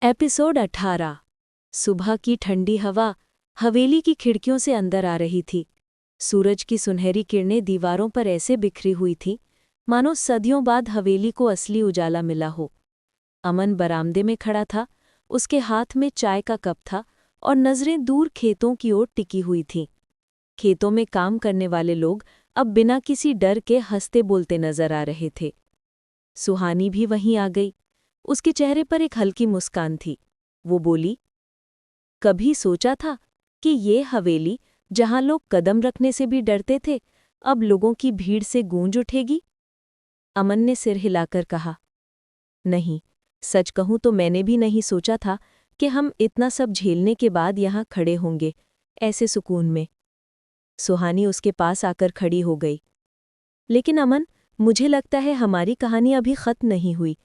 Episode 18। सुबह की ठंडी हवा हवेली की खिड़कियों से अंदर आ रही थी। सूरज की सुनहरी किरणें दीवारों पर ऐसे बिखरी हुई थीं मानो सदियों बाद हवेली को असली उजाला मिला हो। अमन बरामदे में खड़ा था, उसके हाथ में चाय का कप था और नजरें दूर खेतों की ओर टिकी हुई थीं। खेतों में काम करने वाले लोग अब बिना किसी डर के हंसते बोलते नजर आ रहे थे। सुहानी भी वहीं आ गई। उसके चेहरे पर एक हल्की मुस्कान थी। वो बोली, कभी सोचा था कि ये हवेली, जहां लोग कदम रखने से भी डरते थे, अब लोगों की भीड़ से गूंज उठेगी? अमन ने सिर हिलाकर कहा, नहीं, सच कहूं तो मैंने भी नहीं सोचा था कि हम इतना सब झेलने के बाद यहां खड़े होंगे, ऐसे सुकून में। सुहानी उसके पास आकर खड़ी हो गई। लेकिन अमन, मुझे लगता है हमारी कहानी अभी खत्म नहीं हुई।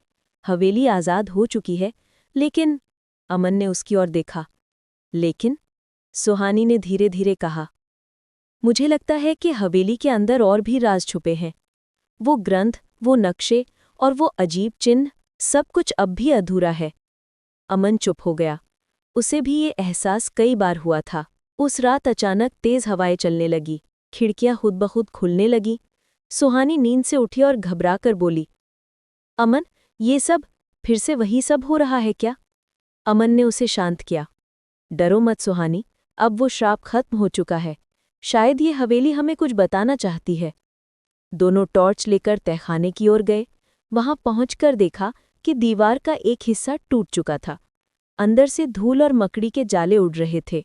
हवेली आज़ाद हो चुकी है, लेकिन... अमन ने उसकी ओर देखा। लेकिन? सुहानी ने धीरे धीरे कहा, मुझे लगता है कि हवेली के अंदर और भी राज छुपे हैं। वो ग्रंथ, वो नक्शे और वो अजीब चिन्ह, सब कुछ अब भी अधूरा है। अमन चुप हो गया। उसे भी ये एहसास कई बार हुआ था। उस रात अचानक तेज हवाएं चलने लगी, खिड़कियां खुद ब खुद खुलने लगीं। सुहानी नींद से उठी और घबराकर बोली, अमन, ये सब फिर से वही सब हो रहा है क्या? अमन ने उसे शांत किया। डरो मत सुहानी, अब वो श्राप खत्म हो चुका है। शायद ये हवेली हमें कुछ बताना चाहती है। दोनों टॉर्च लेकर तहखाने की ओर गए। वहां पहुंचकर देखा कि दीवार का एक हिस्सा टूट चुका था। अंदर से धूल और मकड़ी के जाले उड़ रहे थे।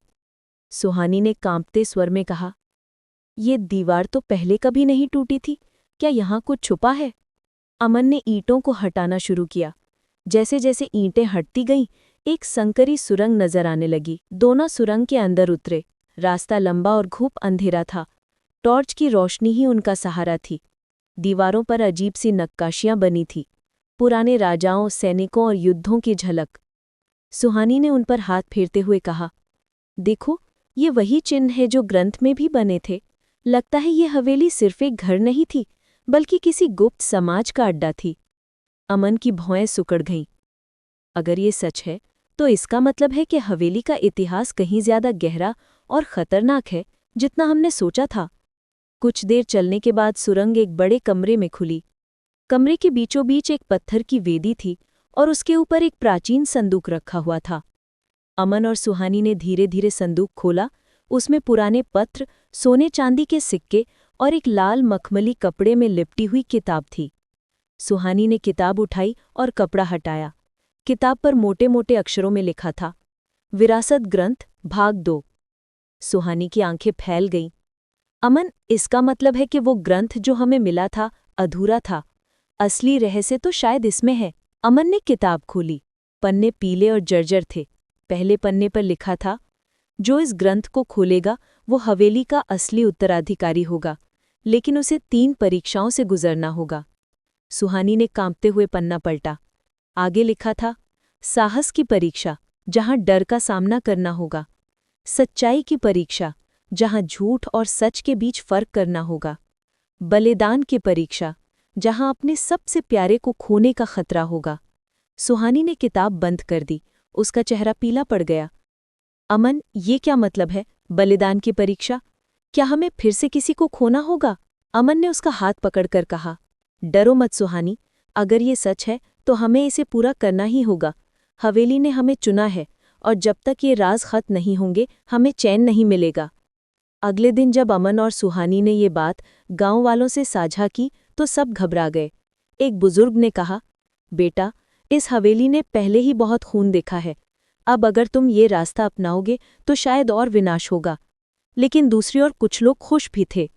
सुहानी ने कांपते स्वर में कहा, ये दीवार तो पहले कभी नहीं टूटी थी, क्या यहाँ कुछ छुपा है? अमन ने ईंटों को हटाना शुरू किया। जैसे जैसे ईंटें हटती गईं, एक संकरी सुरंग नजर आने लगी। दोनों सुरंग के अंदर उतरे। रास्ता लंबा और घूप अंधेरा था। टॉर्च की रोशनी ही उनका सहारा थी। दीवारों पर अजीब सी नक्काशियां बनी थीं, पुराने राजाओं, सैनिकों और युद्धों की झलक। सुहानी ने उन पर हाथ फेरते हुए कहा, देखो, ये वही चिन्ह है जो ग्रंथ में भी बने थे। लगता है ये हवेली सिर्फ एक घर नहीं थी, बल्कि किसी गुप्त समाज का अड्डा थी। अमन की भौएं सुकड़ गईं। अगर ये सच है, तो इसका मतलब है कि हवेली का इतिहास कहीं ज्यादा गहरा और खतरनाक है जितना हमने सोचा था। कुछ देर चलने के बाद सुरंग एक बड़े कमरे में खुली। कमरे के बीचों बीच एक पत्थर की वेदी थी और उसके ऊपर एक प्राचीन संदूक रखा हुआ था। अमन और सुहानी ने धीरे धीरे संदूक खोला। उसमें पुराने पत्र, सोने चांदी के सिक्के और एक लाल मखमली कपड़े में लिपटी हुई किताब थी। सुहानी ने किताब उठाई और कपड़ा हटाया। किताब पर मोटे मोटे अक्षरों में लिखा था, विरासत ग्रंथ भाग 2। सुहानी की आंखें फैल गईं। अमन, इसका मतलब है कि वो ग्रंथ जो हमें मिला था अधूरा था। असली रहस्य तो शायद इसमें है। अमन ने किताब खोली। पन्ने पीले और जर्जर थे। पहले पन्ने पर लिखा था, जो इस ग्रंथ को खोलेगा वो हवेली का असली उत्तराधिकारी होगा, लेकिन उसे 3 परीक्षाओं से गुजरना होगा। सुहानी ने कांपते हुए पन्ना पलटा। आगे लिखा था, साहस की परीक्षा, जहां डर का सामना करना होगा। सच्चाई की परीक्षा, जहां झूठ और सच के बीच फर्क करना होगा। बलिदान की परीक्षा, जहां अपने सबसे प्यारे को खोने का खतरा होगा। सुहानी ने किताब बंद कर दी। उसका चेहरा पीला पड़ गया। अमन, ये क्या मतलब है, बलिदान की परीक्षा? क्या हमें फिर से किसी को खोना होगा? अमन ने उसका हाथ पकड़कर कहा, डरो मत सुहानी, अगर ये सच है तो हमें इसे पूरा करना ही होगा। हवेली ने हमें चुना है और जब तक ये राज खत्म नहीं होंगे हमें चैन नहीं मिलेगा। अगले दिन जब अमन और सुहानी ने ये बात गांव वालों से साझा की तो सब घबरा गए। एक बुजुर्ग ने कहा, बेटा, इस हवेली ने पहले ही बहुत खून देखा है। अब अगर तुम ये रास्ता अपनाओगे तो शायद और विनाश होगा। लेकिन दूसरी ओर कुछ लोग खुश भी थे।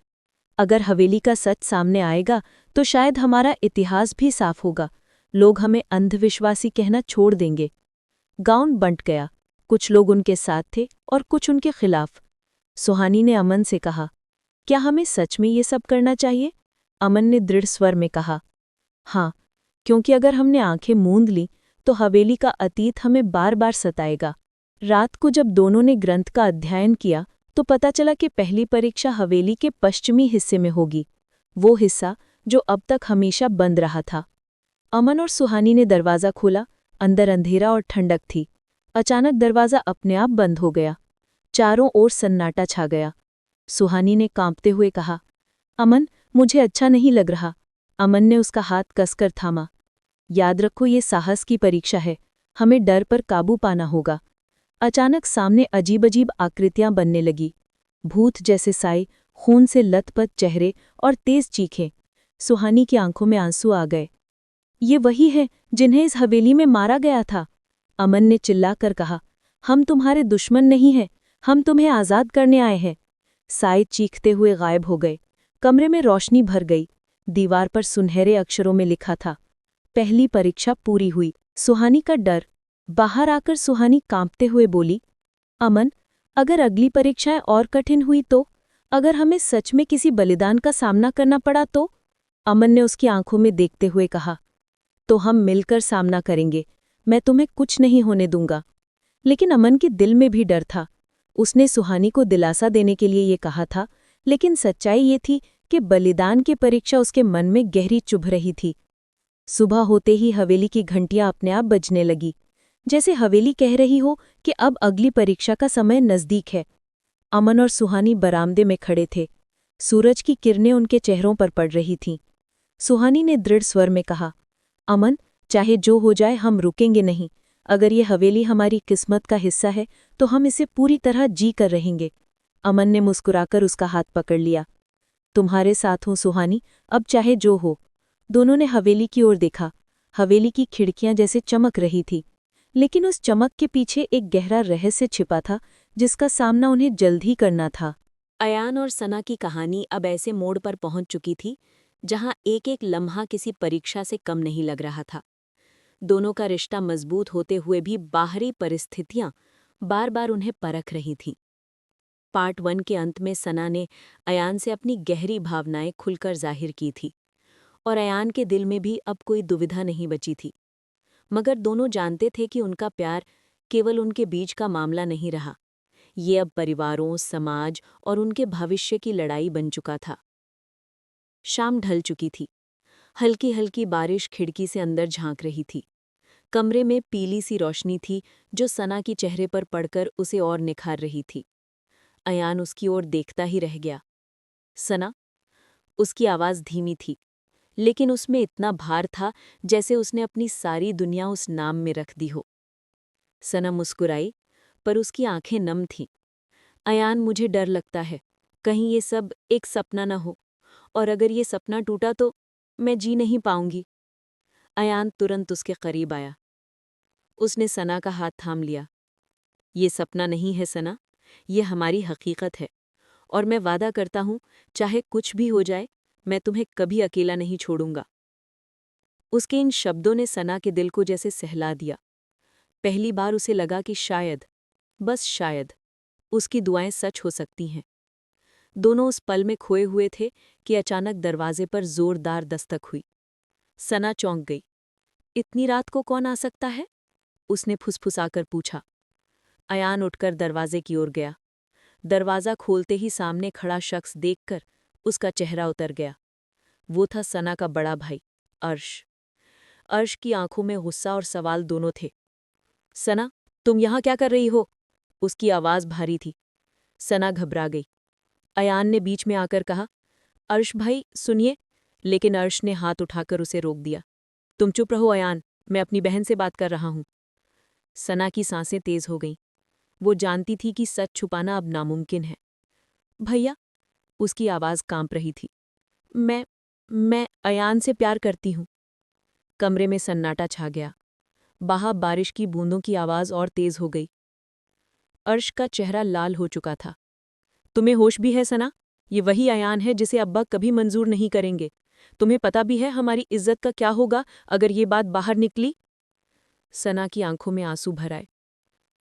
अगर हवेली का सच सामने आएगा तो शायद हमारा इतिहास भी साफ होगा। लोग हमें अंधविश्वासी कहना छोड़ देंगे। गांव बंट गया। कुछ लोग उनके साथ थे और कुछ उनके खिलाफ। सुहानी ने अमन से कहा, क्या हमें सच में ये सब करना चाहिए? अमन ने दृढ़ स्वर में कहा, हाँ, क्योंकि अगर हमने आंखें मूंद लीं तो हवेली का अतीत हमें बार बार सताएगा। रात को जब दोनों ने ग्रंथ का अध्ययन किया तो पता चला कि पहली परीक्षा हवेली के पश्चिमी हिस्से में होगी, वो हिस्सा जो अब तक हमेशा बंद रहा था। अमन और सुहानी ने दरवाज़ा खोला। अंदर अंधेरा और ठंडक थी। अचानक दरवाज़ा अपने आप बंद हो गया। चारों ओर सन्नाटा छा गया। सुहानी ने कांपते हुए कहा, अमन, मुझे अच्छा नहीं लग रहा। अमन ने उसका हाथ कसकर थामा। याद रखो, ये साहस की परीक्षा है। हमें डर पर काबू पाना होगा। अचानक सामने अजीब अजीब आकृतियां बनने लगी। भूत जैसे साए, खून से लथपथ चेहरे और तेज चीखें। सुहानी की आंखों में आंसू आ गए। ये वही है जिन्हें इस हवेली में मारा गया था। अमन ने चिल्लाकर कहा, हम तुम्हारे दुश्मन नहीं हैं, हम तुम्हें आज़ाद करने आए हैं। साए चीखते हुए गायब हो गए। कमरे में रोशनी भर गई। दीवार पर सुनहरे अक्षरों में लिखा था, पहली परीक्षा पूरी हुई। सुहानी का डर। बाहर आकर सुहानी कांपते हुए बोली, अमन, अगर अगली परीक्षाएं और कठिन हुई तो? अगर हमें सच में किसी बलिदान का सामना करना पड़ा तो? अमन ने उसकी आंखों में देखते हुए कहा, तो हम मिलकर सामना करेंगे। मैं तुम्हें कुछ नहीं होने दूंगा। लेकिन अमन के दिल में भी डर था। उसने सुहानी को दिलासा देने के लिए ये कहा था, लेकिन सच्चाई ये थी कि बलिदान की परीक्षा उसके मन में गहरी चुभ रही थी। सुबह होते ही हवेली की घंटियां अपने आप बजने लगी, जैसे हवेली कह रही हो कि अब अगली परीक्षा का समय नजदीक है। अमन और सुहानी बरामदे में खड़े थे। सूरज की किरणें उनके चेहरों पर पड़ रही थीं। सुहानी ने दृढ़ स्वर में कहा, अमन, चाहे जो हो जाए हम रुकेंगे नहीं। अगर ये हवेली हमारी किस्मत का हिस्सा है तो हम इसे पूरी तरह जी कर रहेंगे। अमन ने मुस्कुराकर उसका हाथ पकड़ लिया। तुम्हारे साथ हूं सुहानी, अब चाहे जो हो। दोनों ने हवेली की ओर देखा। हवेली की खिड़कियां जैसे चमक रही थी, लेकिन उस चमक के पीछे एक गहरा रहस्य छिपा था जिसका सामना उन्हें जल्द ही करना था। अयान और सना की कहानी अब ऐसे मोड़ पर पहुंच चुकी थी जहां एक एक लम्हा किसी परीक्षा से कम नहीं लग रहा था। दोनों का रिश्ता मजबूत होते हुए भी बाहरी परिस्थितियां बार बार उन्हें परख रही थीं। पार्ट 1 के अंत में सना ने अयान से अपनी गहरी भावनाएं खुलकर जाहिर की थी और अयान के दिल में भी अब कोई दुविधा नहीं बची थी। मगर दोनों जानते थे कि उनका प्यार केवल उनके बीच का मामला नहीं रहा। ये अब परिवारों, समाज और उनके भविष्य की लड़ाई बन चुका था। शाम ढल चुकी थी। हल्की हल्की बारिश खिड़की से अंदर झांक रही थी। कमरे में पीली सी रोशनी थी जो सना की चेहरे पर पड़कर उसे और निखार रही थी। अयान उसकी ओर देखता ही रह गया। सना, उसकी आवाज़ धीमी थी, लेकिन उसमें इतना भार था जैसे उसने अपनी सारी दुनिया उस नाम में रख दी हो। सना मुस्कुराई, पर उसकी आंखें नम थीं। अयान, मुझे डर लगता है, कहीं ये सब एक सपना न हो, और अगर ये सपना टूटा तो मैं जी नहीं पाऊंगी। अयान तुरंत उसके करीब आया। उसने सना का हाथ थाम लिया। ये सपना नहीं है सना, ये हमारी हकीकत है, और मैं वादा करता हूं, चाहे कुछ भी हो जाए, मैं तुम्हें कभी अकेला नहीं छोड़ूंगा। उसके इन शब्दों ने सना के दिल को जैसे सहला दिया। पहली बार उसे लगा कि शायद, बस शायद, उसकी दुआएं सच हो सकती हैं। दोनों उस पल में खोए हुए थे कि अचानक दरवाजे पर जोरदार दस्तक हुई। सना चौंक गई। इतनी रात को कौन आ सकता है? उसने फुसफुसाकर पूछा। अयान उठकर दरवाजे की ओर गया। दरवाज़ा खोलते ही सामने खड़ा शख्स देखकर उसका चेहरा उतर गया। वो था सना का बड़ा भाई, अर्श। अर्श की आंखों में गुस्सा और सवाल दोनों थे। सना, तुम यहाँ क्या कर रही हो? उसकी आवाज़ भारी थी। सना घबरा गई। अयान ने बीच में आकर कहा, अर्श भाई सुनिए, लेकिन अर्श ने हाथ उठाकर उसे रोक दिया। तुम चुप रहो अयान, मैं अपनी बहन से बात कर रहा हूं। सना की सांसें तेज हो गईं। वो जानती थी कि सच छुपाना अब नामुमकिन है। भैया, उसकी आवाज़ कांप रही थी। मैं अयान से प्यार करती हूँ। कमरे में सन्नाटा छा गया। बाहर बारिश की बूंदों की आवाज़ और तेज हो गई। अर्श का चेहरा लाल हो चुका था। तुम्हें होश भी है सना? ये वही अयान है जिसे अब्बा कभी मंजूर नहीं करेंगे। तुम्हें पता भी है हमारी इज्जत का क्या होगा अगर ये बात बाहर निकली? सना की आंखों में आंसू भर आए।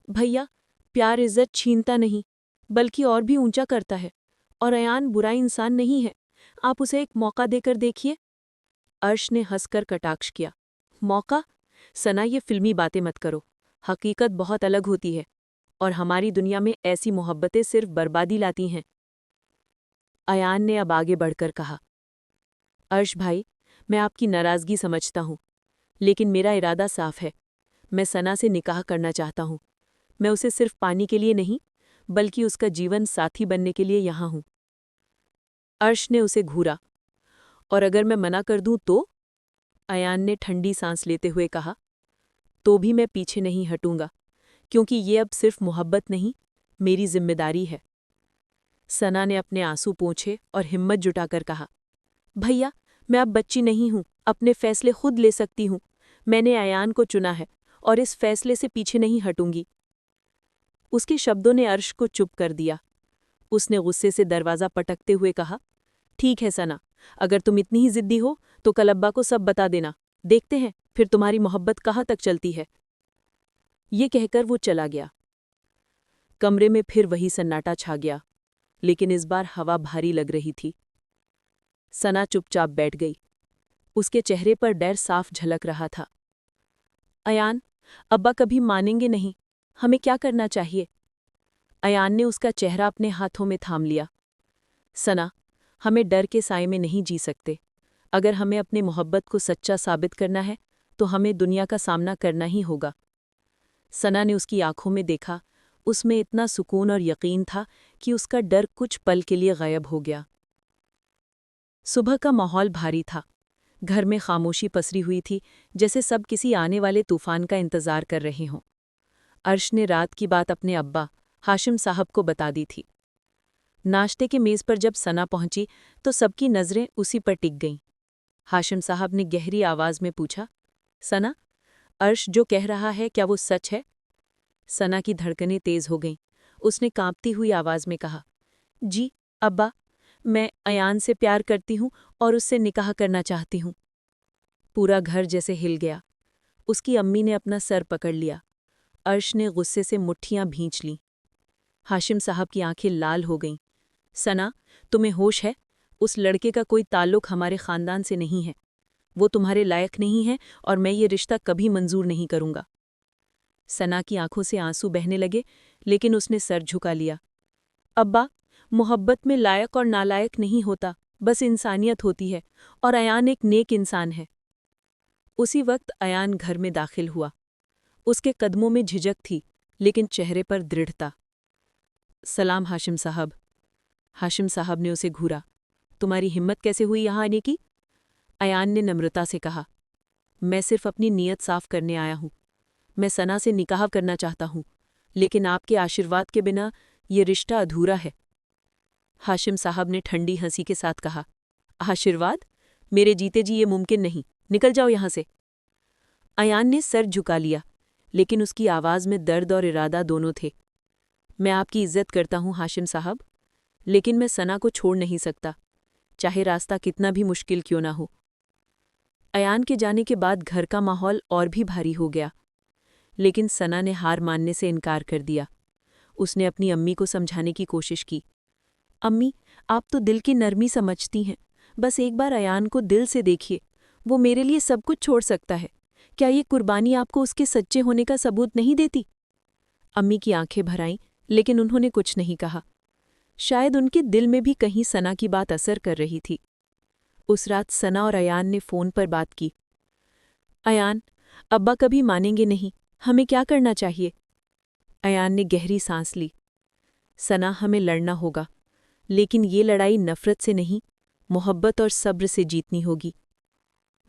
भैया, प्यार इज्जत छीनता नहीं, बल्कि और भी ऊंचा करता है, और अयान बुरा इंसान नहीं है। आप उसे एक मौका देकर देखिए। अर्श ने हंसकर कटाक्ष किया। मौका? सना, ये फिल्मी बातें मत करो। हकीकत बहुत अलग होती है, और हमारी दुनिया में ऐसी मोहब्बतें सिर्फ बर्बादी लाती हैं। अयान ने अब आगे बढ़कर कहा, अर्श भाई, मैं आपकी नाराज़गी समझता हूँ, लेकिन मेरा इरादा साफ है। मैं सना से निकाह करना चाहता हूँ। मैं उसे सिर्फ पानी के लिए नहीं, बल्कि उसका जीवन साथी बनने के लिए यहाँ हूँ। अर्श ने उसे घूरा। और अगर मैं मना कर दूं तो? अयान ने ठंडी सांस लेते हुए कहा। तो भी मैं पीछे नहीं हटूंगा, क्योंकि ये अब सिर्फ मोहब्बत नहीं, मेरी जिम्मेदारी है। सना ने अपने आंसू पोंछे और हिम्मत जुटाकर कहा, भैया, मैं अब बच्ची नहीं हूं, अपने फैसले खुद ले सकती हूं। मैंने अयान को चुना है और इस फैसले से पीछे नहीं हटूंगी। उसके शब्दों ने अर्श को चुप कर दिया। उसने गुस्से से दरवाज़ा पटकते हुए कहा, ठीक है सना, अगर तुम इतनी ही जिद्दी हो तो कल अब्बा को सब बता देना। देखते हैं फिर तुम्हारी मोहब्बत कहाँ तक चलती है। ये कहकर वो चला गया। कमरे में फिर वही सन्नाटा छा गया, लेकिन इस बार हवा भारी लग रही थी। सना चुपचाप बैठ गई। उसके चेहरे पर डर साफ झलक रहा था। अयान, अब्बा कभी मानेंगे नहीं, हमें क्या करना चाहिए? अयान ने उसका चेहरा अपने हाथों में थाम लिया। सना, हमें डर के साए में नहीं जी सकते। अगर हमें अपनी मोहब्बत को सच्चा साबित करना है तो हमें दुनिया का सामना करना ही होगा। सना ने उसकी आंखों में देखा। उसमें इतना सुकून और यकीन था कि उसका डर कुछ पल के लिए गायब हो गया। सुबह का माहौल भारी था। घर में खामोशी पसरी हुई थी, जैसे सब किसी आने वाले तूफान का इंतजार कर रहे हों। अर्श ने रात की बात अपने अब्बा हाशिम साहब को बता दी थी। नाश्ते के मेज़ पर जब सना पहुंची तो सबकी नज़रें उसी पर टिक गईं। हाशिम साहब ने गहरी आवाज़ में पूछा, सना, अर्श जो कह रहा है क्या वो सच है? सना की धड़कनें तेज़ हो गईं। उसने कांपती हुई आवाज़ में कहा, जी अब्बा, मैं अयान से प्यार करती हूँ और उससे निकाह करना चाहती हूँ। पूरा घर जैसे हिल गया। उसकी अम्मी ने अपना सर पकड़ लिया। अर्श ने गुस्से से मुट्ठियां भींच लीं। हाशिम साहब की आंखें लाल हो गईं। सना, तुम्हें होश है? उस लड़के का कोई ताल्लुक हमारे खानदान से नहीं है। वो तुम्हारे लायक नहीं है और मैं ये रिश्ता कभी मंजूर नहीं करूंगा। सना की आंखों से आंसू बहने लगे, लेकिन उसने सर झुका लिया। अब्बा, मोहब्बत में लायक और नालायक नहीं होता, बस इंसानियत होती है, और अयान एक नेक इंसान है। उसी वक्त अयान घर में दाखिल हुआ। उसके कदमों में झिझक थी, लेकिन चेहरे पर दृढ़ता। सलाम हाशिम साहब। हाशिम साहब ने उसे घूरा। तुम्हारी हिम्मत कैसे हुई यहाँ आने की? अयान ने नम्रता से कहा, मैं सिर्फ अपनी नीयत साफ करने आया हूँ। मैं सना से निकाह करना चाहता हूँ, लेकिन आपके आशीर्वाद के बिना ये रिश्ता अधूरा है। हाशिम साहब ने ठंडी हंसी के साथ कहा, आशीर्वाद? मेरे जीते जी ये मुमकिन नहीं, निकल जाओ यहाँ से। अयान ने सर झुका लिया, लेकिन उसकी आवाज़ में दर्द और इरादा दोनों थे। मैं आपकी इज्जत करता हूँ हाशिम साहब, लेकिन मैं सना को छोड़ नहीं सकता, चाहे रास्ता कितना भी मुश्किल क्यों ना हो। अयान के जाने के बाद घर का माहौल और भी भारी हो गया, लेकिन सना ने हार मानने से इनकार कर दिया। उसने अपनी अम्मी को समझाने की कोशिश की। अम्मी, आप तो दिल की नरमी समझती हैं, बस एक बार अयान को दिल से देखिए, वो मेरे लिए सब कुछ छोड़ सकता है। क्या ये कुर्बानी आपको उसके सच्चे होने का सबूत नहीं देती? अम्मी की आंखें भर आईं, लेकिन उन्होंने कुछ नहीं कहा। शायद उनके दिल में भी कहीं सना की बात असर कर रही थी। उस रात सना और अयान ने फ़ोन पर बात की। अयान, अब्बा कभी मानेंगे नहीं, हमें क्या करना चाहिए? अयान ने गहरी सांस ली। सना, हमें लड़ना होगा, लेकिन ये लड़ाई नफ़रत से नहीं, मोहब्बत और सब्र से जीतनी होगी।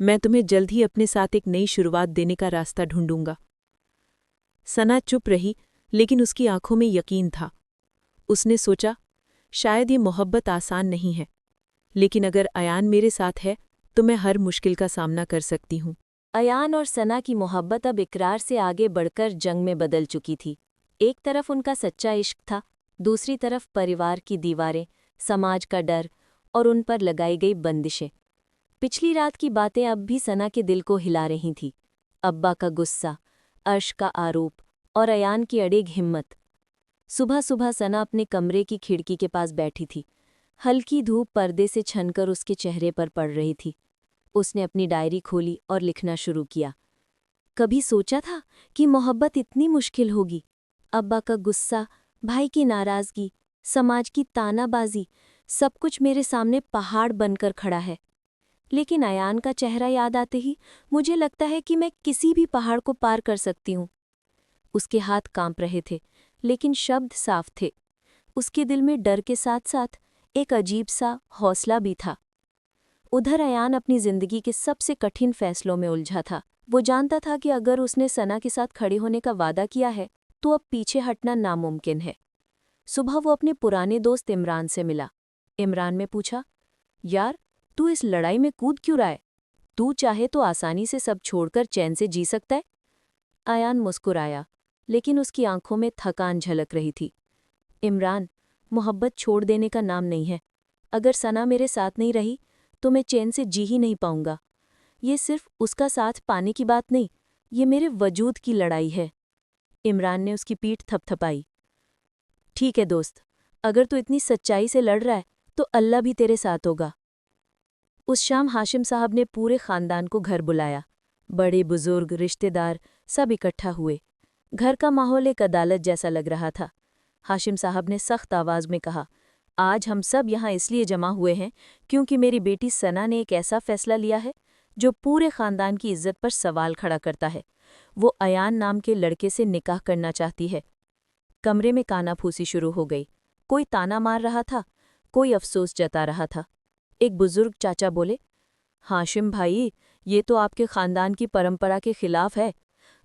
मैं तुम्हें जल्द ही अपने साथ एक नई शुरुआत देने का रास्ता ढूंढूंगा। सना चुप रही, लेकिन उसकी आंखों में यकीन था। उसने सोचा, शायद ये मोहब्बत आसान नहीं है, लेकिन अगर अयान मेरे साथ है तो मैं हर मुश्किल का सामना कर सकती हूँ। अयान और सना की मोहब्बत अब इकरार से आगे बढ़कर जंग में बदल चुकी थी। एक तरफ उनका सच्चा इश्क था, दूसरी तरफ परिवार की दीवारें, समाज का डर और उन पर लगाई गई बंदिशें। पिछली रात की बातें अब भी सना के दिल को हिला रही थीं। अब्बा का गुस्सा, अर्श का आरोप और अयान की अड़िग हिम्मत। सुबह सुबह सना अपने कमरे की खिड़की के पास बैठी थी। हल्की धूप पर्दे से छनकर उसके चेहरे पर पड़ रही थी। उसने अपनी डायरी खोली और लिखना शुरू किया। कभी सोचा था कि मोहब्बत इतनी मुश्किल होगी? अब्बा का गुस्सा, भाई की नाराज़गी, समाज की तानाबाजी, सब कुछ मेरे सामने पहाड़ बनकर खड़ा है। लेकिन अयान का चेहरा याद आते ही मुझे लगता है कि मैं किसी भी पहाड़ को पार कर सकती हूँ। उसके हाथ कांप रहे थे, लेकिन शब्द साफ थे। उसके दिल में डर के साथ साथ एक अजीब सा हौसला भी था। उधर अयान अपनी जिंदगी के सबसे कठिन फैसलों में उलझा था। वो जानता था कि अगर उसने सना के साथ खड़े होने का वादा किया है तो अब पीछे हटना नामुमकिन है। सुबह वो अपने पुराने दोस्त इमरान से मिला। इमरान ने पूछा, यार, तू इस लड़ाई में कूद क्यों रहा है? तू चाहे तो आसानी से सब छोड़कर चैन से जी सकता है। अयान मुस्कुराया, लेकिन उसकी आंखों में थकान झलक रही थी। इमरान, मोहब्बत छोड़ देने का नाम नहीं है। अगर सना मेरे साथ नहीं रही तो मैं चैन से जी ही नहीं पाऊंगा। ये सिर्फ उसका साथ पाने की बात नहीं, ये मेरे वजूद की लड़ाई है। इमरान ने उसकी पीठ थपथपाई। ठीक है दोस्त, अगर तू इतनी सच्चाई से लड़ रहा है तो अल्लाह भी तेरे साथ होगा। उस शाम हाशिम साहब ने पूरे खानदान को घर बुलाया। बड़े बुजुर्ग, रिश्तेदार सब इकट्ठा हुए। घर का माहौल एक अदालत जैसा लग रहा था। हाशिम साहब ने सख्त आवाज में कहा, आज हम सब यहाँ इसलिए जमा हुए हैं क्योंकि मेरी बेटी सना ने एक ऐसा फैसला लिया है जो पूरे खानदान की इज्जत पर सवाल खड़ा करता है। वो अयान नाम के लड़के से निकाह करना चाहती है। कमरे में कानाफूसी शुरू हो गई। कोई ताना मार रहा था, कोई अफसोस जता रहा था। एक बुजुर्ग चाचा बोले, हाशिम भाई, ये तो आपके खानदान की परंपरा के खिलाफ है।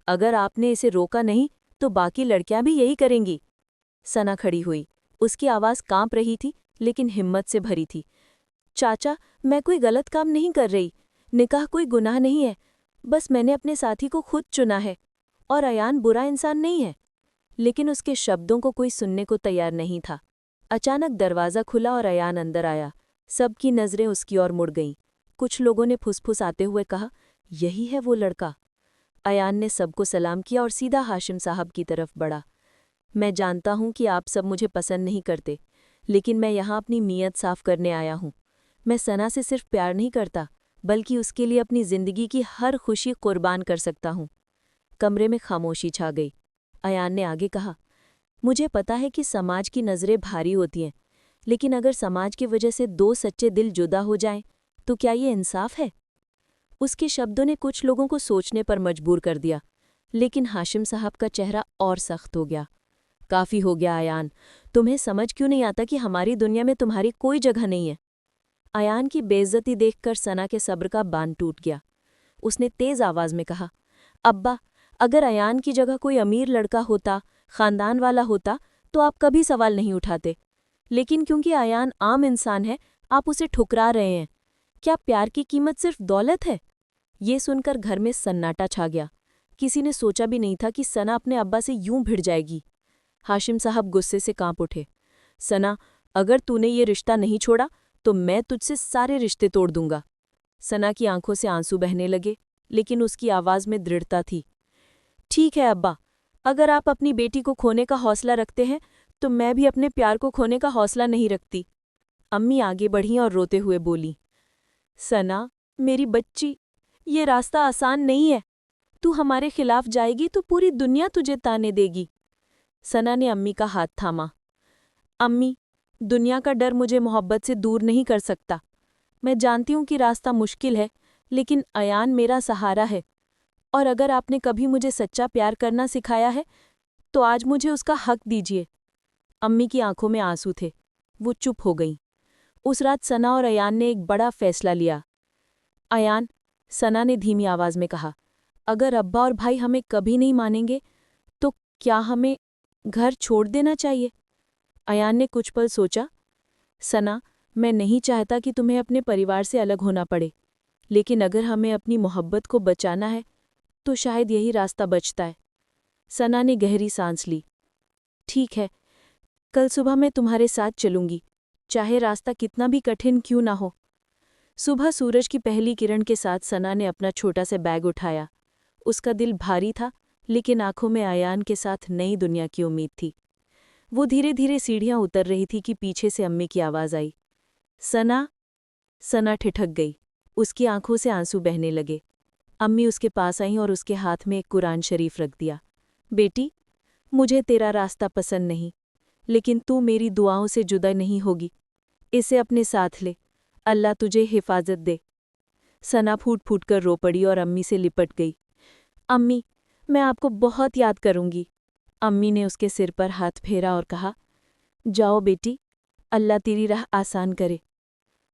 अगर आपने इसे रोका नहीं तो बाकी लड़कियां भी यही करेंगी। सना खड़ी हुई। उसकी आवाज कांप रही थी, लेकिन हिम्मत से भरी थी। चाचा, मैं कोई गलत काम नहीं कर रही। निकाह कोई गुनाह नहीं है। बस मैंने अपने साथी को खुद चुना है। और अयान बुरा इंसान नहीं है। लेकिन उसके शब्दों को कोई सुनने को तैयार नहीं था। अचानक दरवाज़ा खुला और अयान अंदर आया। सबकी नज़रें उसकी ओर मुड़ गईं। कुछ लोगों ने फुसफुसाते हुए कहा, यही है वो लड़का। अयान ने सबको सलाम किया और सीधा हाशिम साहब की तरफ बढ़ा। मैं जानता हूं कि आप सब मुझे पसंद नहीं करते, लेकिन मैं यहाँ अपनी नीयत साफ करने आया हूँ। मैं सना से सिर्फ प्यार नहीं करता, बल्कि उसके लिए अपनी ज़िंदगी की हर खुशी कुर्बान कर सकता हूँ। कमरे में खामोशी छा गई। अयान ने आगे कहा, मुझे पता है कि समाज की नज़रें भारी होती हैं, लेकिन अगर समाज की वजह से दो सच्चे दिल जुदा हो जाएं, तो क्या ये इंसाफ है? उसके शब्दों ने कुछ लोगों को सोचने पर मजबूर कर दिया, लेकिन हाशिम साहब का चेहरा और सख्त हो गया। काफ़ी हो गया अयान, तुम्हें समझ क्यों नहीं आता कि हमारी दुनिया में तुम्हारी कोई जगह नहीं है? अयान की बेइज्जती देखकर सना के सब्र का बांध टूट गया। उसने तेज आवाज में कहा, अब्बा, अगर अयान की जगह कोई अमीर लड़का होता, खानदान वाला होता, तो आप कभी सवाल नहीं उठाते। लेकिन क्योंकि अयान आम इंसान है, आप उसे ठुकरा रहे हैं। क्या प्यार की कीमत सिर्फ दौलत है? ये सुनकर घर में सन्नाटा छा गया। किसी ने सोचा भी नहीं था कि सना अपने अब्बा से यूं भिड़ जाएगी। हाशिम साहब गुस्से से कांप उठे। सना, अगर तूने ये रिश्ता नहीं छोड़ा तो मैं तुझसे सारे रिश्ते तोड़ दूंगा। सना की आंखों से आंसू बहने लगे, लेकिन उसकी आवाज में दृढ़ता थी। ठीक है अब्बा, अगर आप अपनी बेटी को खोने का हौसला रखते हैं तो मैं भी अपने प्यार को खोने का हौसला नहीं रखती। अम्मी आगे बढ़ीं और रोते हुए बोली, सना, मेरी बच्ची, ये रास्ता आसान नहीं है। तू हमारे खिलाफ जाएगी तो पूरी दुनिया तुझे ताने देगी। सना ने अम्मी का हाथ थामा। अम्मी, दुनिया का डर मुझे मोहब्बत से दूर नहीं कर सकता। मैं जानती हूँ कि रास्ता मुश्किल है, लेकिन अयान मेरा सहारा है। और अगर आपने कभी मुझे सच्चा प्यार करना सिखाया है, तो आज मुझे उसका हक दीजिए। अम्मी की आंखों में आंसू थे। वो चुप हो गईं। उस रात सना और अयान ने एक बड़ा फैसला लिया। अयान, सना ने धीमी आवाज में कहा, अगर अब्बा और भाई हमें कभी नहीं मानेंगे, तो क्या हमें घर छोड़ देना चाहिए? अयान ने कुछ पल सोचा। सना, मैं नहीं चाहता कि तुम्हें अपने परिवार से अलग होना पड़े, लेकिन अगर हमें अपनी मोहब्बत को बचाना है, तो शायद यही रास्ता बचता है। सना ने गहरी सांस ली। ठीक है, कल सुबह मैं तुम्हारे साथ चलूंगी, चाहे रास्ता कितना भी कठिन क्यों ना हो। सुबह सूरज की पहली किरण के साथ सना ने अपना छोटा सा बैग उठाया। उसका दिल भारी था, लेकिन आंखों में अयान के साथ नई दुनिया की उम्मीद थी। वो धीरे धीरे सीढ़ियां उतर रही थी कि पीछे से अम्मी की आवाज आई, सना। सना ठिठक गई। उसकी आंखों से आंसू बहने लगे। अम्मी उसके पास आईं और उसके हाथ में एक कुरान शरीफ रख दिया। बेटी, मुझे तेरा रास्ता पसंद नहीं, लेकिन तू मेरी दुआओं से जुदा नहीं होगी। इसे अपने साथ ले। अल्लाह तुझे हिफाजत दे। सना फूट फूट कर रो पड़ी और अम्मी से लिपट गई। अम्मी, मैं आपको बहुत याद करूंगी। अम्मी ने उसके सिर पर हाथ फेरा और कहा, जाओ बेटी, अल्लाह तेरी राह आसान करे।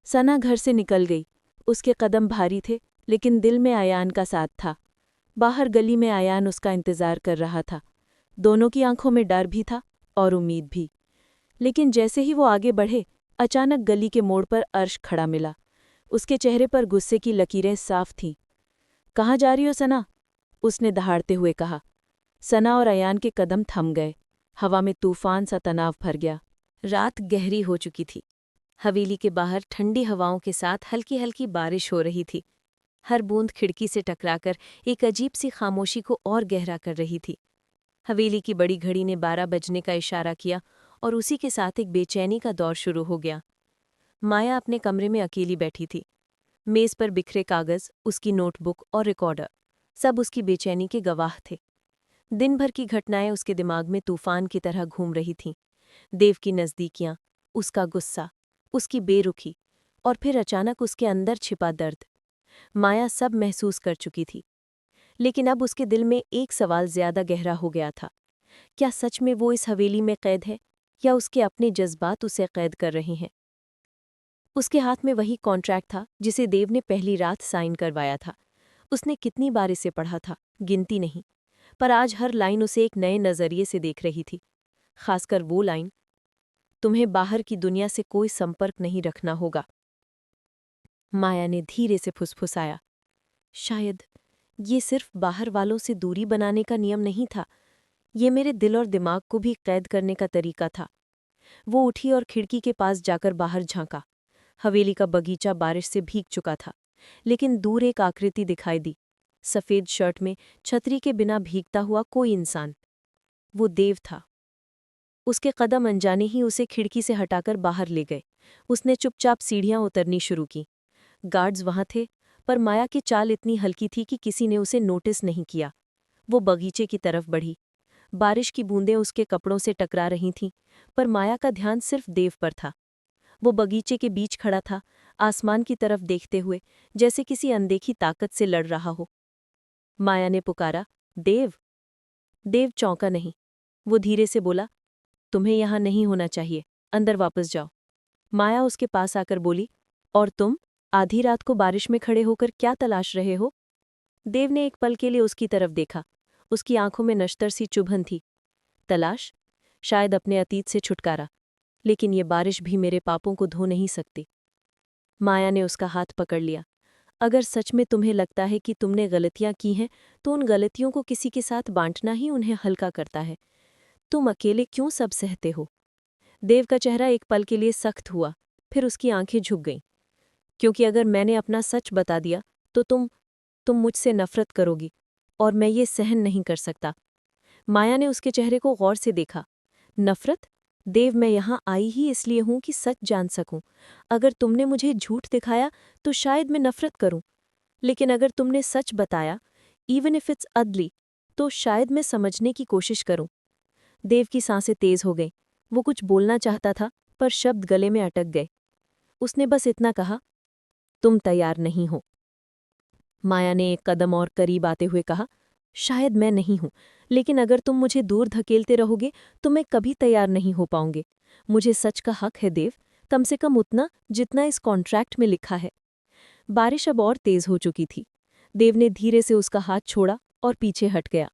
सना घर से निकल गई। उसके कदम भारी थे, लेकिन दिल में आयान का साथ था। बाहर गली में आयान उसका इंतजार कर रहा था। दोनों की आंखों में डर भी था और उम्मीद भी। लेकिन जैसे ही वो आगे बढ़े, अचानक गली के मोड़ पर अर्श खड़ा मिला। उसके चेहरे पर गुस्से की लकीरें साफ थीं। कहाँ जा रही हो सना? उसने दहाड़ते हुए कहा। सना और अयान के कदम थम गए। हवा में तूफान सा तनाव भर गया। रात गहरी हो चुकी थी। हवेली के बाहर ठंडी हवाओं के साथ हल्की हल्की बारिश हो रही थी। हर बूंद खिड़की से टकराकर एक अजीब सी खामोशी को और गहरा कर रही थी। हवेली की बड़ी घड़ी ने 12 बजने का इशारा किया और उसी के साथ एक बेचैनी का दौर शुरू हो गया। माया अपने कमरे में अकेली बैठी थी। मेज पर बिखरे कागज, उसकी नोटबुक और रिकॉर्डर, सब उसकी बेचैनी के गवाह थे। दिन भर की घटनाएं उसके दिमाग में तूफान की तरह घूम रही थीं। देव की नज़दीकियां, उसका गुस्सा, उसकी बेरुखी और फिर अचानक उसके अंदर छिपा दर्द। माया सब महसूस कर चुकी थी। लेकिन अब उसके दिल में एक सवाल ज्यादा गहरा हो गया था। क्या सच में वो इस हवेली में कैद है या उसके अपने जज्बात उसे कैद कर रहे हैं? उसके हाथ में वही कॉन्ट्रैक्ट था जिसे देव ने पहली रात साइन करवाया था। उसने कितनी बार इसे पढ़ा था, गिनती नहीं, पर आज हर लाइन उसे एक नए नज़रिए से देख रही थी। खासकर वो लाइन, तुम्हें बाहर की दुनिया से कोई संपर्क नहीं रखना होगा। माया ने धीरे से फुसफुसाया, शायद ये सिर्फ बाहर वालों से दूरी बनाने का नियम नहीं था, ये मेरे दिल और दिमाग को भी कैद करने का तरीका था। वो उठी और खिड़की के पास जाकर बाहर झांका। हवेली का बगीचा बारिश से भीग चुका था, लेकिन दूर एक आकृति दिखाई दी। सफ़ेद शर्ट में, छतरी के बिना भीगता हुआ कोई इंसान। वो देव था। उसके कदम अनजाने ही उसे खिड़की से हटाकर बाहर ले गए। उसने चुपचाप सीढ़ियां उतरनी शुरू की। गार्ड्स वहां थे, पर माया की चाल इतनी हल्की थी कि किसी ने उसे नोटिस नहीं किया। वो बगीचे की तरफ बढ़ी। बारिश की बूंदें उसके कपड़ों से टकरा रही थीं, पर माया का ध्यान सिर्फ देव पर था। वो बगीचे के बीच खड़ा था, आसमान की तरफ देखते हुए, जैसे किसी अनदेखी ताकत से लड़ रहा हो। माया ने पुकारा, देव। देव चौंका नहीं। वो धीरे से बोला, तुम्हें यहां नहीं होना चाहिए, अंदर वापस जाओ। माया उसके पास आकर बोली, और तुम आधी रात को बारिश में खड़े होकर क्या तलाश रहे हो? देव ने एक पल के लिए उसकी तरफ देखा। उसकी आंखों में नश्तर सी चुभन थी। तलाश? शायद अपने अतीत से छुटकारा। लेकिन ये बारिश भी मेरे पापों को धो नहीं सकती। माया ने उसका हाथ पकड़ लिया। अगर सच में तुम्हें लगता है कि तुमने गलतियां की हैं, तो उन गलतियों को किसी के साथ बांटना ही उन्हें हल्का करता है। तुम अकेले क्यों सब सहते हो? देव का चेहरा एक पल के लिए सख्त हुआ, फिर उसकी आंखें झुक गईं। क्योंकि अगर मैंने अपना सच बता दिया, तो तुम मुझसे नफरत करोगी, और मैं ये सहन नहीं कर सकता। माया ने उसके चेहरे को गौर से देखा। नफरत? देव, मैं यहाँ आई ही इसलिए हूं कि सच जान सकूं। अगर तुमने मुझे झूठ दिखाया तो शायद मैं नफरत करूं, लेकिन अगर तुमने सच बताया, इवन इफ इट्स अदली, तो शायद मैं समझने की कोशिश करूं। देव की सांसें तेज हो गईं। वो कुछ बोलना चाहता था, पर शब्द गले में अटक गए। उसने बस इतना कहा, तुम तैयार नहीं हो। माया ने एक कदम और करीब आते हुए कहा, शायद मैं नहीं हूं, लेकिन अगर तुम मुझे दूर धकेलते रहोगे तो मैं कभी तैयार नहीं हो पाऊंगे। मुझे सच का हक है देव, कम से कम उतना जितना इस कॉन्ट्रैक्ट में लिखा है। बारिश अब और तेज हो चुकी थी। देव ने धीरे से उसका हाथ छोड़ा और पीछे हट गया।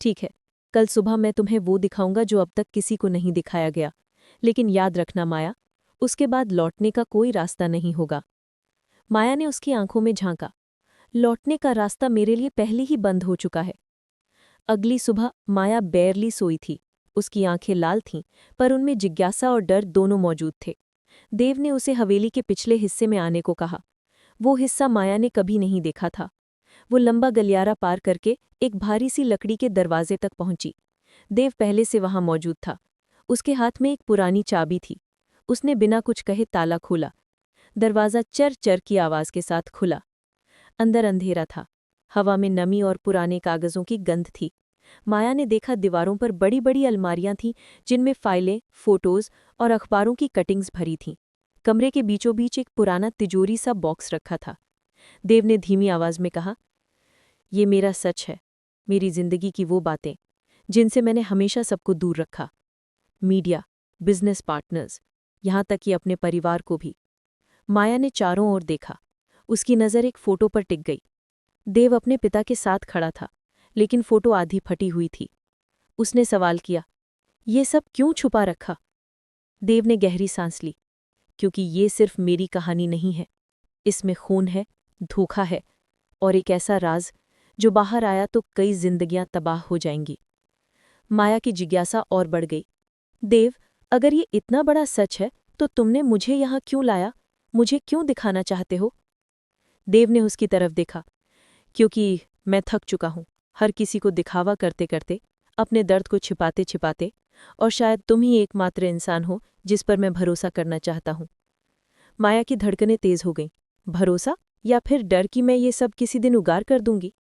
ठीक है, कल सुबह मैं तुम्हें वो दिखाऊंगा जो अब तक किसी को नहीं दिखाया गया। लेकिन याद रखना माया, उसके बाद लौटने का कोई रास्ता नहीं होगा। माया ने उसकी आंखों में झांका। लौटने का रास्ता मेरे लिए पहले ही बंद हो चुका है। अगली सुबह माया बैरली सोई थी। उसकी आंखें लाल थीं, पर उनमें जिज्ञासा और डर दोनों मौजूद थे। देव ने उसे हवेली के पिछले हिस्से में आने को कहा। वो हिस्सा माया ने कभी नहीं देखा था। वो लंबा गलियारा पार करके एक भारी सी लकड़ी के दरवाजे तक पहुंची। देव पहले से वहां मौजूद था। उसके हाथ में एक पुरानी चाबी थी। उसने बिना कुछ कहे ताला खोला। दरवाज़ा चर चर की आवाज़ के साथ खुला। अंदर अंधेरा था। हवा में नमी और पुराने कागजों की गंध थी। माया ने देखा दीवारों पर बड़ी बड़ी अलमारियां थीं, जिनमें फाइलें, फोटोज और अखबारों की कटिंग्स भरी थीं। कमरे के बीचों बीच एक पुराना तिजोरी सा बॉक्स रखा था। देव ने धीमी आवाज में कहा, ये मेरा सच है, मेरी जिंदगी की वो बातें जिनसे मैंने हमेशा सबको दूर रखा। मीडिया, बिजनेस पार्टनर्स, यहां तक कि अपने परिवार को भी। माया ने चारों ओर देखा। उसकी नज़र एक फोटो पर टिक गई। देव अपने पिता के साथ खड़ा था, लेकिन फोटो आधी फटी हुई थी। उसने सवाल किया, ये सब क्यों छुपा रखा? देव ने गहरी सांस ली, क्योंकि ये सिर्फ मेरी कहानी नहीं है। इसमें खून है, धोखा है और एक ऐसा राज जो बाहर आया तो कई जिंदगियां तबाह हो जाएंगी। माया की जिज्ञासा और बढ़ गई। देव, अगर ये इतना बड़ा सच है तो तुमने मुझे यहाँ क्यों लाया? मुझे क्यों दिखाना चाहते हो? देव ने उसकी तरफ देखा। क्योंकि मैं थक चुका हूं, हर किसी को दिखावा करते करते, अपने दर्द को छिपाते छिपाते, और शायद तुम ही एकमात्र इंसान हो जिस पर मैं भरोसा करना चाहता हूं। माया की धड़कनें तेज हो गईं। भरोसा या फिर डर कि मैं ये सब किसी दिन उगार कर दूंगी?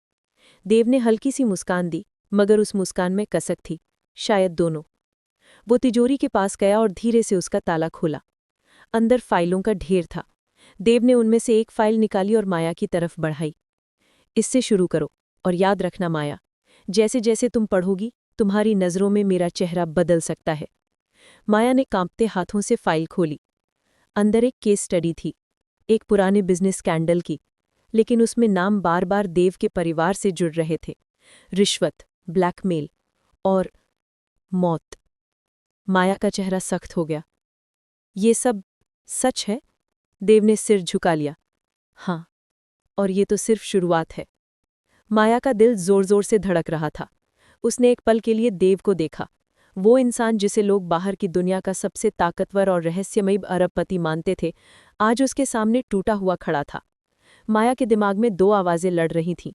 देव ने हल्की सी मुस्कान दी, मगर उस मुस्कान में कसक थी, शायद दोनों। वो तिजोरी के पास गया और धीरे से उसका ताला खोला। अंदर फाइलों का ढेर था। देव ने उनमें से एक फाइल निकाली और माया की तरफ बढ़ाई। इससे शुरू करो, और याद रखना माया, जैसे जैसे तुम पढ़ोगी तुम्हारी नज़रों में मेरा चेहरा बदल सकता है। माया ने कांपते हाथों से फाइल खोली। अंदर एक केस स्टडी थी, एक पुराने बिजनेस स्कैंडल की, लेकिन उसमें नाम बार बार देव के परिवार से जुड़ रहे थे। रिश्वत, ब्लैकमेल और मौत। माया का चेहरा सख्त हो गया। ये सब सच है? देव ने सिर झुका लिया। हाँ, और ये तो सिर्फ शुरुआत है। माया का दिल जोर जोर से धड़क रहा था। उसने एक पल के लिए देव को देखा। वो इंसान जिसे लोग बाहर की दुनिया का सबसे ताकतवर और रहस्यमयी अरबपति मानते थे, आज उसके सामने टूटा हुआ खड़ा था। माया के दिमाग में दो आवाज़ें लड़ रही थीं।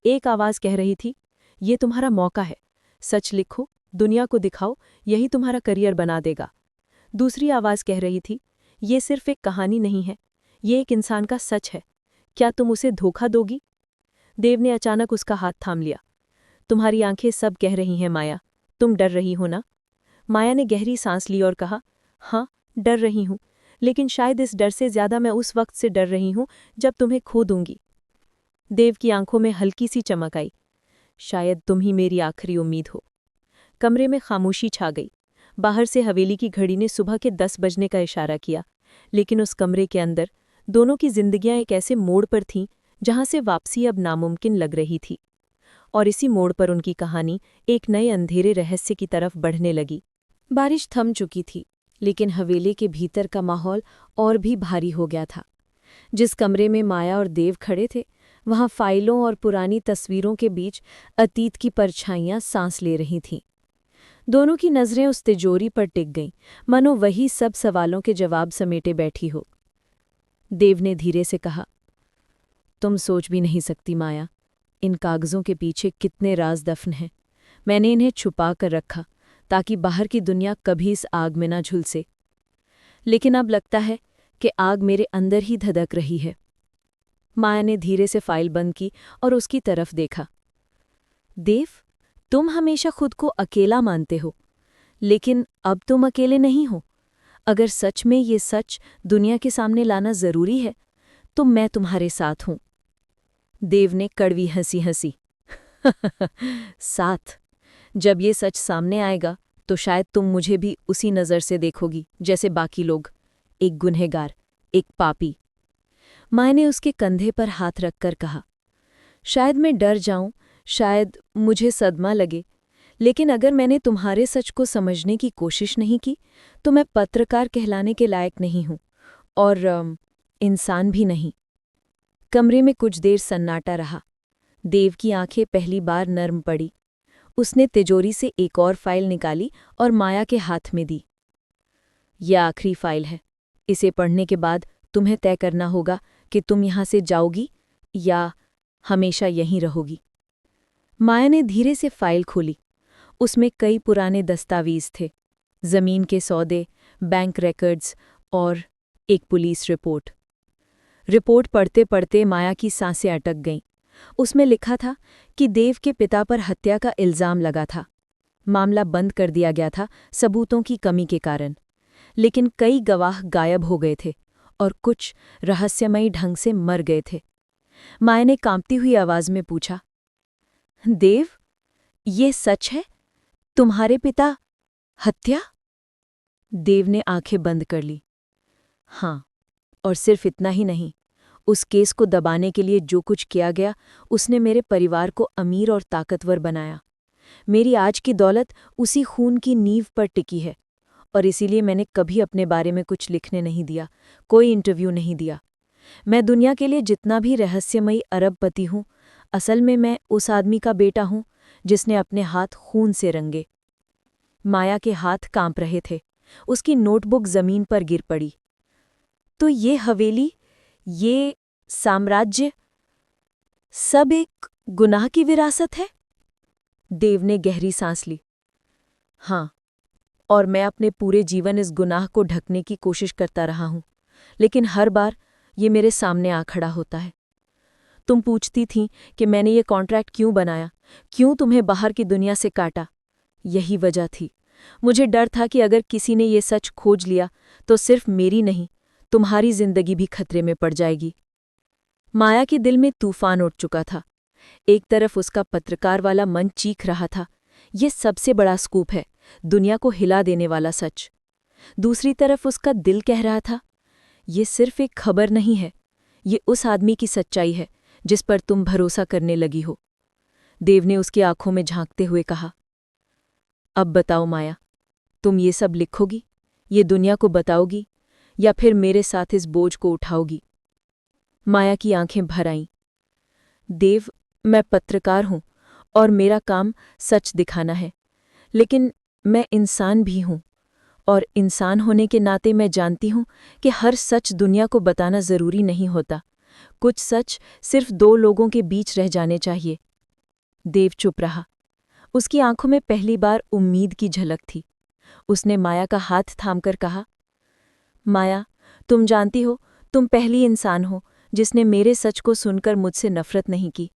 एक आवाज़ कह रही थी, ये तुम्हारा मौका है, सच लिखो, दुनिया को दिखाओ, यही तुम्हारा करियर बना देगा। दूसरी आवाज़ कह रही थी, ये सिर्फ एक कहानी नहीं है, ये एक इंसान का सच है, क्या तुम उसे धोखा दोगी? देव ने अचानक उसका हाथ थाम लिया। तुम्हारी आंखें सब कह रही हैं माया, तुम डर रही हो ना? माया ने गहरी सांस ली और कहा, हाँ, डर रही हूं, लेकिन शायद इस डर से ज्यादा मैं उस वक्त से डर रही हूं जब तुम्हें खो दूंगी। देव की आंखों में हल्की सी चमक आई। शायद तुम ही मेरी आखिरी उम्मीद हो। कमरे में खामोशी छा गई। बाहर से हवेली की घड़ी ने सुबह के 10 बजने का इशारा किया, लेकिन उस कमरे के अंदर दोनों की जिंदगियां एक ऐसे मोड़ पर थीं जहां से वापसी अब नामुमकिन लग रही थी। और इसी मोड़ पर उनकी कहानी एक नए अंधेरे रहस्य की तरफ बढ़ने लगी। बारिश थम चुकी थी, लेकिन हवेली के भीतर का माहौल और भी भारी हो गया था। जिस कमरे में माया और देव खड़े थे, वहां फाइलों और पुरानी तस्वीरों के बीच अतीत की परछाइयां सांस ले रही थीं। दोनों की नज़रें उस तिजोरी पर टिक गईं, मानो वही सब सवालों के जवाब समेटे बैठी हो। देव ने धीरे से कहा, तुम सोच भी नहीं सकती माया, इन कागज़ों के पीछे कितने राज दफन हैं। मैंने इन्हें छुपा कर रखा ताकि बाहर की दुनिया कभी इस आग में ना झुलसे। लेकिन अब लगता है कि आग मेरे अंदर ही धधक रही है। माया ने धीरे से फाइल बंद की और उसकी तरफ देखा। देव, तुम हमेशा खुद को अकेला मानते हो, लेकिन अब तुम अकेले नहीं हो। अगर सच में ये सच दुनिया के सामने लाना जरूरी है, तो मैं तुम्हारे साथ हूं। देव ने कड़वी हंसी हंसी। साथ? जब ये सच सामने आएगा तो शायद तुम मुझे भी उसी नज़र से देखोगी जैसे बाकी लोग, एक गुनहगार, एक पापी। माँ ने उसके कंधे पर हाथ रखकर कहा, शायद मैं डर जाऊं, शायद मुझे सदमा लगे, लेकिन अगर मैंने तुम्हारे सच को समझने की कोशिश नहीं की तो मैं पत्रकार कहलाने के लायक नहीं हूं, और इंसान भी नहीं। कमरे में कुछ देर सन्नाटा रहा। देव की आंखें पहली बार नर्म पड़ी। उसने तिजोरी से एक और फाइल निकाली और माया के हाथ में दी। यह आखिरी फाइल है। इसे पढ़ने के बाद तुम्हें तय करना होगा कि तुम यहाँ से जाओगी या हमेशा यहीं रहोगी। माया ने धीरे से फाइल खोली। उसमें कई पुराने दस्तावेज थे, जमीन के सौदे, बैंक रिकॉर्ड्स और एक पुलिस रिपोर्ट। रिपोर्ट पढ़ते पढ़ते माया की सांसें अटक गईं। उसमें लिखा था कि देव के पिता पर हत्या का इल्जाम लगा था। मामला बंद कर दिया गया था सबूतों की कमी के कारण, लेकिन कई गवाह गायब हो गए थे और कुछ रहस्यमयी ढंग से मर गए थे। माया ने कांपती हुई आवाज में पूछा, देव, ये सच है? तुम्हारे पिता हत्या? देव ने आंखें बंद कर ली। हाँ, और सिर्फ इतना ही नहीं, उस केस को दबाने के लिए जो कुछ किया गया, उसने मेरे परिवार को अमीर और ताकतवर बनाया। मेरी आज की दौलत उसी खून की नींव पर टिकी है, और इसीलिए मैंने कभी अपने बारे में कुछ लिखने नहीं दिया, कोई इंटरव्यू नहीं दिया। मैं दुनिया के लिए जितना भी रहस्यमयी अरबपति हूँ, असल में मैं उस आदमी का बेटा हूँ जिसने अपने हाथ खून से रंगे। माया के हाथ कांप रहे थे। उसकी नोटबुक जमीन पर गिर पड़ी। तो ये हवेली, ये साम्राज्य, सब एक गुनाह की विरासत है? देव ने गहरी सांस ली। हाँ, और मैं अपने पूरे जीवन इस गुनाह को ढकने की कोशिश करता रहा हूं, लेकिन हर बार ये मेरे सामने आ खड़ा होता है। तुम पूछती थीं कि मैंने ये कॉन्ट्रैक्ट क्यों बनाया, क्यों तुम्हें बाहर की दुनिया से काटा। यही वजह थी। मुझे डर था कि अगर किसी ने ये सच खोज लिया तो सिर्फ मेरी नहीं, तुम्हारी जिंदगी भी खतरे में पड़ जाएगी। माया के दिल में तूफान उठ चुका था। एक तरफ उसका पत्रकार वाला मन चीख रहा था, ये सबसे बड़ा स्कूप है, दुनिया को हिला देने वाला सच। दूसरी तरफ उसका दिल कह रहा था, ये सिर्फ एक खबर नहीं है, ये उस आदमी की सच्चाई है जिस पर तुम भरोसा करने लगी हो। देव ने उसकी आंखों में झांकते हुए कहा, अब बताओ माया, तुम ये सब लिखोगी, ये दुनिया को बताओगी, या फिर मेरे साथ इस बोझ को उठाओगी? माया की आंखें भर आईं। देव, मैं पत्रकार हूं और मेरा काम सच दिखाना है, लेकिन मैं इंसान भी हूं, और इंसान होने के नाते मैं जानती हूं कि हर सच दुनिया को बताना जरूरी नहीं होता। कुछ सच सिर्फ दो लोगों के बीच रह जाने चाहिए। देव चुप रहा। उसकी आंखों में पहली बार उम्मीद की झलक थी। उसने माया का हाथ थामकर कहा, माया, तुम जानती हो, तुम पहली इंसान हो जिसने मेरे सच को सुनकर मुझसे नफरत नहीं की।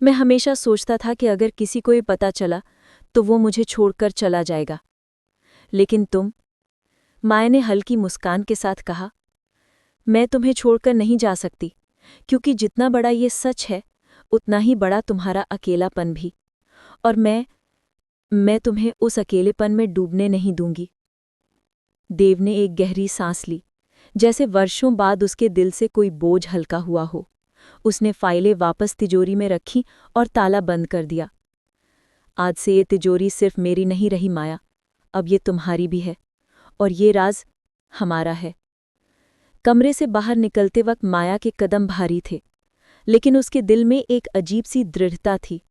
मैं हमेशा सोचता था कि अगर किसी को ये पता चला तो वो मुझे छोड़कर चला जाएगा, लेकिन तुम। माया ने हल्की मुस्कान के साथ कहा, मैं तुम्हें छोड़कर नहीं जा सकती, क्योंकि जितना बड़ा ये सच है उतना ही बड़ा तुम्हारा अकेलापन भी, और मैं तुम्हें उस अकेलेपन में डूबने नहीं दूंगी। देव ने एक गहरी सांस ली, जैसे वर्षों बाद उसके दिल से कोई बोझ हल्का हुआ हो। उसने फाइलें वापस तिजोरी में रखी और ताला बंद कर दिया। आज से ये तिजोरी सिर्फ मेरी नहीं रही माया, अब ये तुम्हारी भी है, और ये राज हमारा है। कमरे से बाहर निकलते वक्त माया के कदम भारी थे, लेकिन उसके दिल में एक अजीब सी दृढ़ता थी।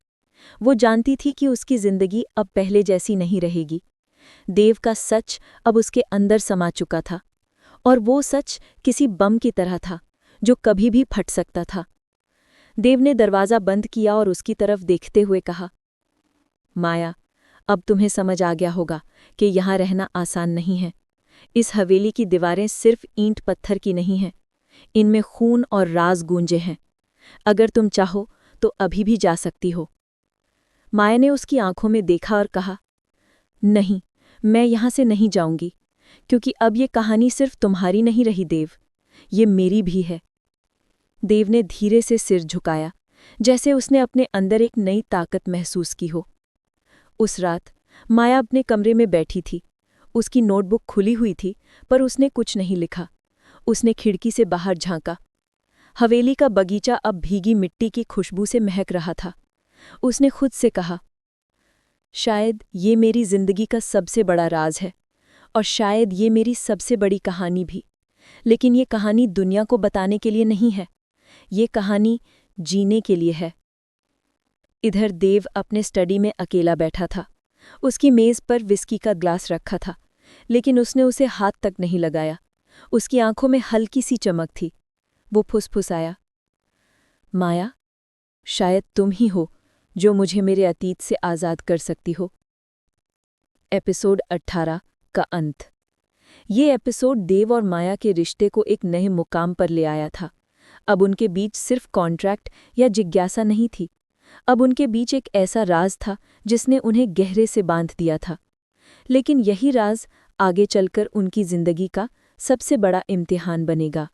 वो जानती थी कि उसकी जिंदगी अब पहले जैसी नहीं रहेगी। देव का सच अब उसके अंदर समा चुका था, और वो सच किसी बम की तरह था जो कभी भी फट सकता था। देव ने दरवाज़ा बंद किया और उसकी तरफ देखते हुए कहा, माया, अब तुम्हें समझ आ गया होगा कि यहाँ रहना आसान नहीं है। इस हवेली की दीवारें सिर्फ ईंट पत्थर की नहीं हैं, इनमें खून और राज गूंजे हैं। अगर तुम चाहो तो अभी भी जा सकती हो। माया ने उसकी आंखों में देखा और कहा, नहीं, मैं यहाँ से नहीं जाऊंगी, क्योंकि अब ये कहानी सिर्फ तुम्हारी नहीं रही देव, ये मेरी भी है। देव ने धीरे से सिर झुकाया, जैसे उसने अपने अंदर एक नई ताकत महसूस की हो। उस रात माया अपने कमरे में बैठी थी। उसकी नोटबुक खुली हुई थी, पर उसने कुछ नहीं लिखा। उसने खिड़की से बाहर झांका। हवेली का बगीचा अब भीगी मिट्टी की खुशबू से महक रहा था। उसने खुद से कहा, शायद ये मेरी जिंदगी का सबसे बड़ा राज है, और शायद ये मेरी सबसे बड़ी कहानी भी। लेकिन ये कहानी दुनिया को बताने के लिए नहीं है, ये कहानी जीने के लिए है। इधर देव अपने स्टडी में अकेला बैठा था। उसकी मेज पर विस्की का ग्लास रखा था, लेकिन उसने उसे हाथ तक नहीं लगाया। उसकी आंखों में हल्की सी चमक थी। वो फुसफुसाया, माया, शायद तुम ही हो जो मुझे मेरे अतीत से आज़ाद कर सकती हो। एपिसोड 18 का अंत। ये एपिसोड देव और माया के रिश्ते को एक नए मुकाम पर ले आया था। अब उनके बीच सिर्फ कॉन्ट्रैक्ट या जिज्ञासा नहीं थी, अब उनके बीच एक ऐसा राज था जिसने उन्हें गहरे से बांध दिया था। लेकिन यही राज आगे चलकर उनकी जिंदगी का सबसे बड़ा इम्तिहान बनेगा।